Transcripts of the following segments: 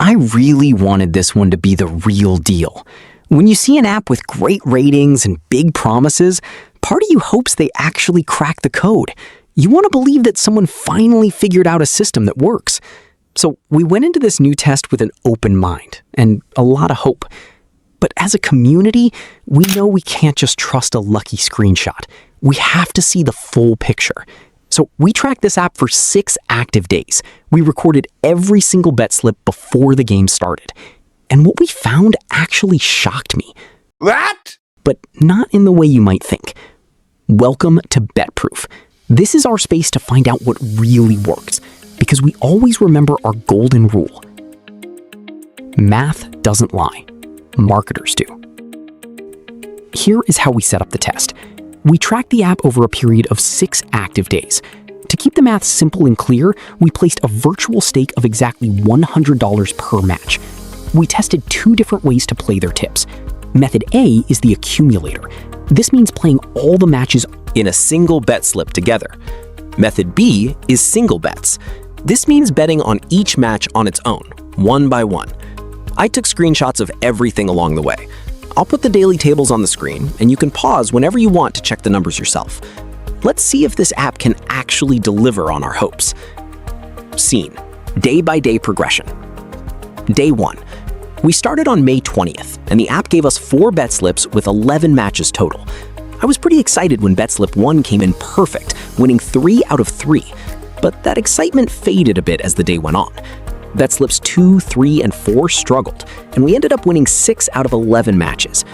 I really wanted this one to be the real deal. When you see an app with great ratings and big promises, part of you hopes they actually crack the code. You want to believe that someone finally figured out a system that works. So we went into this new test with an open mind and a lot of hope. But as a community, we know we can't just trust a lucky screenshot. We have to see the full picture. So we tracked this app for 6 active days. We recorded every single bet slip before the game started. And what we found actually shocked me. What? But not in the way you might think. Welcome to BetProof. This is our space to find out what really works, because we always remember our golden rule. Math doesn't lie. Marketers do. Here is how we set up the test. We tracked the app over a period of 6 active days. To keep the math simple and clear, we placed a virtual stake of exactly $100 per match. We tested 2 different ways to play their tips. Method A is the accumulator. This means playing all the matches in a single bet slip together. Method B is single bets. This means betting on each match on its own, one by one. I took screenshots of everything along the way. I'll put the daily tables on the screen, and you can pause whenever you want to check the numbers yourself. Let's see if this app can actually deliver on our hopes. Scene: day-by-day progression. Day 1. We started on May 20th, and the app gave us 4 bet slips with 11 matches total. I was pretty excited when bet slip 1 came in perfect, winning 3 out of 3. But that excitement faded a bit as the day went on. Bet slips 2, 3, and 4 struggled, and we ended up winning 6 out of 11 matches.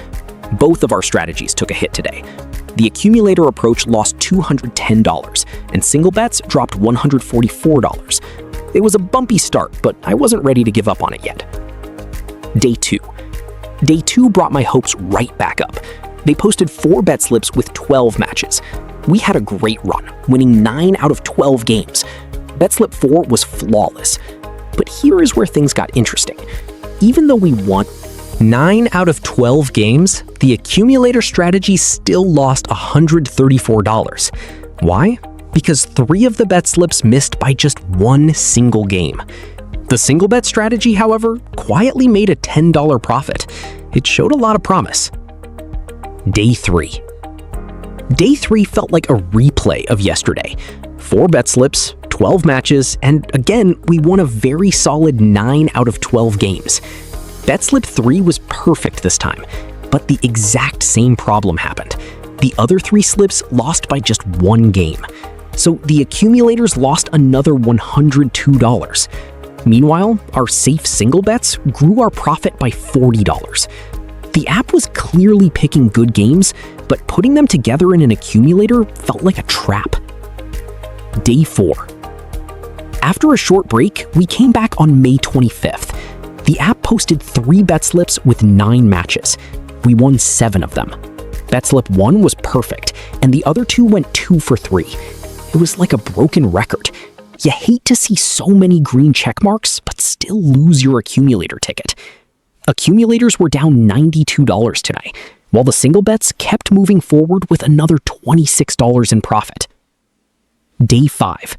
Both of our strategies took a hit today. The accumulator approach lost $210, and single bets dropped $144. It was a bumpy start, but I wasn't ready to give up on it yet. Day 2. Day 2 brought my hopes right back up. They posted 4 bet slips with 12 matches. We had a great run, winning 9 out of 12 games. Bet slip 4 was flawless. But here is where things got interesting. Even though we won 9 out of 12 games, the accumulator strategy still lost $134. Why? Because 3 of the bet slips missed by just 1 single game. The single bet strategy, however, quietly made a $10 profit. It showed a lot of promise. Day 3. Day 3 felt like a replay of yesterday. 4 bet slips, 12 matches, and again, we won a very solid 9 out of 12 games. Bet slip 3 was perfect this time, but the exact same problem happened. The other 3 slips lost by just 1 game. So the accumulators lost another $102. Meanwhile, our safe single bets grew our profit by $40. The app was clearly picking good games, but putting them together in an accumulator felt like a trap. Day 4. After a short break, we came back on May 25th. The app posted 3 bet slips with 9 matches. We won 7 of them. Bet slip 1 was perfect, and the other 2 went 2 for 3. It was like a broken record. You hate to see so many green check marks, but still lose your accumulator ticket. Accumulators were down $92 today, while the single bets kept moving forward with another $26 in profit. Day 5.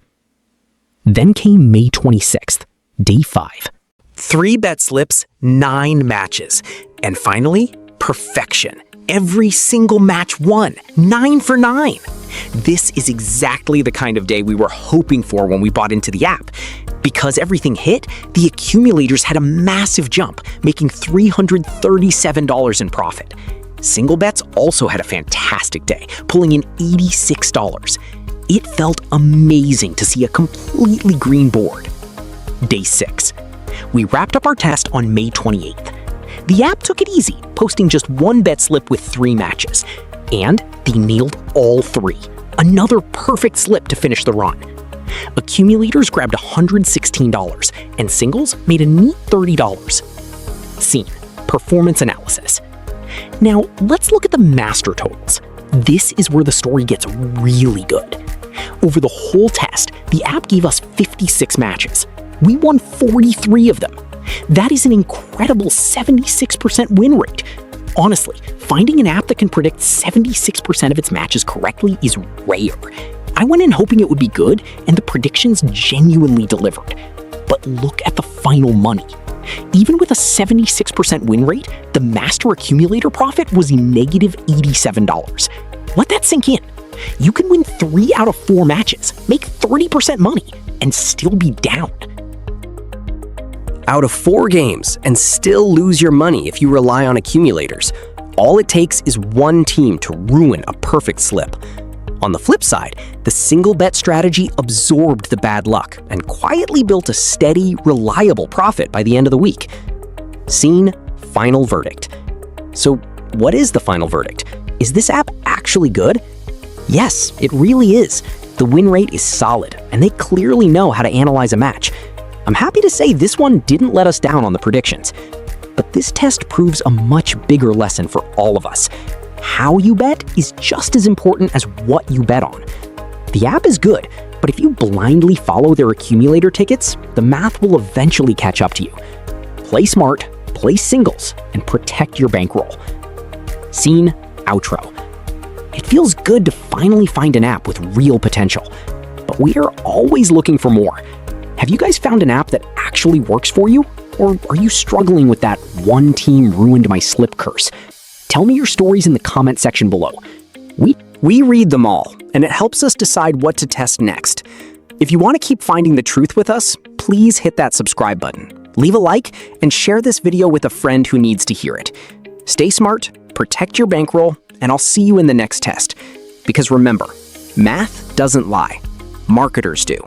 Then came May 26th, day 5. 3 bet slips, 9 matches. And finally, perfection. Every single match won, 9 for 9. This is exactly the kind of day we were hoping for when we bought into the app. Because everything hit, the accumulators had a massive jump, making $337 in profit. Single bets also had a fantastic day, pulling in $86. It felt amazing to see a completely green board. Day 6. We wrapped up our test on May 28th. The app took it easy, posting just 1 bet slip with 3 matches. And they nailed all 3. Another perfect slip to finish the run. Accumulators grabbed $116, and singles made a neat $30. Scene: performance analysis. Now, let's look at the master totals. This is where the story gets really good. Over the whole test, the app gave us 56 matches. We won 43 of them. That is an incredible 76% win rate. Honestly, finding an app that can predict 76% of its matches correctly is rare. I went in hoping it would be good, and the predictions genuinely delivered. But look at the final money. Even with a 76% win rate, the master accumulator profit was negative $87. Let that sink in. You can win 3 out of 4 matches, make 30% money, and still be down. Out of 4 games and still lose your money if you rely on accumulators. All it takes is one team to ruin a perfect slip. On the flip side, the single bet strategy absorbed the bad luck and quietly built a steady, reliable profit by the end of the week. Scene, final verdict. So what is the final verdict? Is this app actually good? Yes, it really is. The win rate is solid, and they clearly know how to analyze a match. I'm happy to say this one didn't let us down on the predictions. But this test proves a much bigger lesson for all of us. How you bet is just as important as what you bet on. The app is good, but if you blindly follow their accumulator tickets, the math will eventually catch up to you. Play smart, play singles, and protect your bankroll. Scene, outro. It feels good to finally find an app with real potential, but we are always looking for more. Have you guys found an app that actually works for you? Or are you struggling with that one team ruined my slip curse? Tell me your stories in the comment section below. We read them all, and it helps us decide what to test next. If you want to keep finding the truth with us, please hit that subscribe button, leave a like, and share this video with a friend who needs to hear it. Stay smart, protect your bankroll, and I'll see you in the next test. Because remember, math doesn't lie. Marketers do.